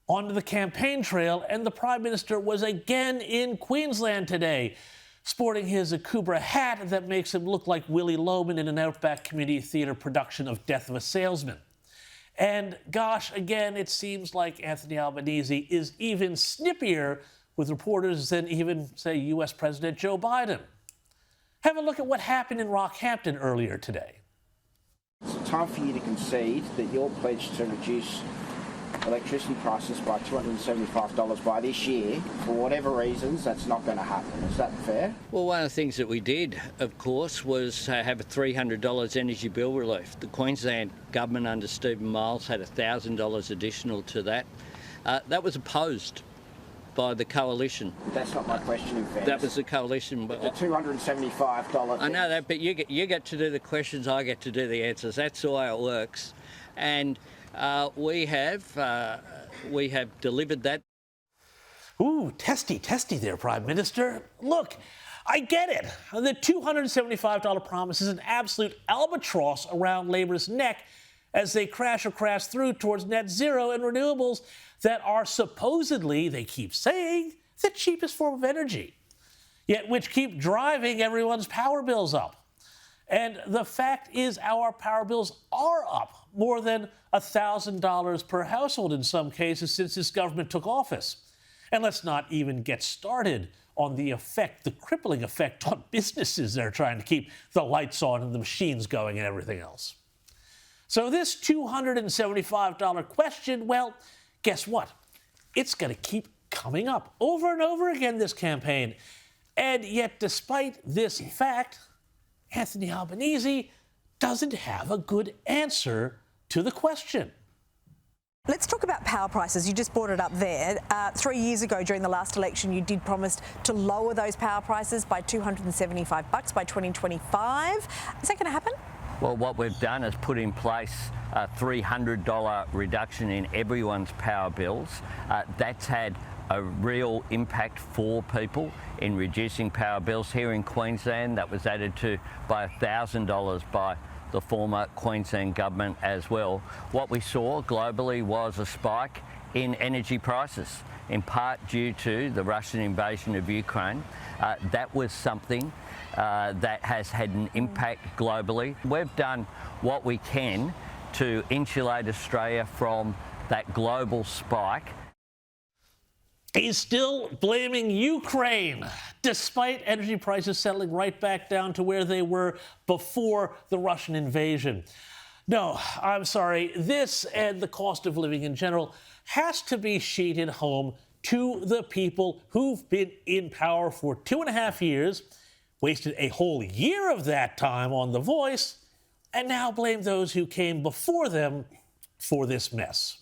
onto the campaign trail, and the Prime Minister was again in Queensland today, sporting his Akubra hat that makes him look like Willie Loman in an Outback Community Theatre production of Death of a Salesman. And gosh, again, it seems like Anthony Albanese is even snippier with reporters than even, say, U.S. President Joe Biden. Have a look at what happened in Rockhampton earlier today. It's time for you to concede that your pledge to reduce electricity prices by $275 by this year, for whatever reasons, that's not going to happen. Is that fair? Well, one of the things that we did, of course, was have a $300 energy bill relief. The Queensland government under Stephen Miles had $1,000 additional to that. That was opposed by the coalition. That's not my question, in fairness. That was the coalition. The $275 I know that, but you get to do the questions, I get to do the answers. That's the way it works. And we have delivered that. Ooh, testy there, Prime Minister. Look, I get it. The $275 promise is an absolute albatross around Labor's neck as they crash through towards net zero and renewables that are supposedly, they keep saying, the cheapest form of energy, yet which keep driving everyone's power bills up. And the fact is our power bills are up more than $1,000 per household in some cases since this government took office. And let's not even get started on the crippling effect on businesses that are trying to keep the lights on and the machines going and everything else. So this $275 question, well, guess what? It's going to keep coming up over and over again this campaign. And yet, despite this fact, Anthony Albanese doesn't have a good answer to the question. Let's talk about power prices. You just brought it up there. 3 years ago, during the last election, you did promise to lower those power prices by $275 by 2025. Is that going to happen? Well, what we've done is put in place a $300 reduction in everyone's power bills. That's had a real impact for people in reducing power bills here in Queensland. That was added to by $1,000 by the former Queensland government as well. What we saw globally was a spike in energy prices, in part due to the Russian invasion of Ukraine. That was something that has had an impact globally. We've done what we can to insulate Australia from that global spike. He's still blaming Ukraine, despite energy prices settling right back down to where they were before the Russian invasion. No, I'm sorry. This and the cost of living in general has to be sheeted home to the people who've been in power for 2.5 years, wasted a whole year of that time on The Voice, and now blame those who came before them for this mess.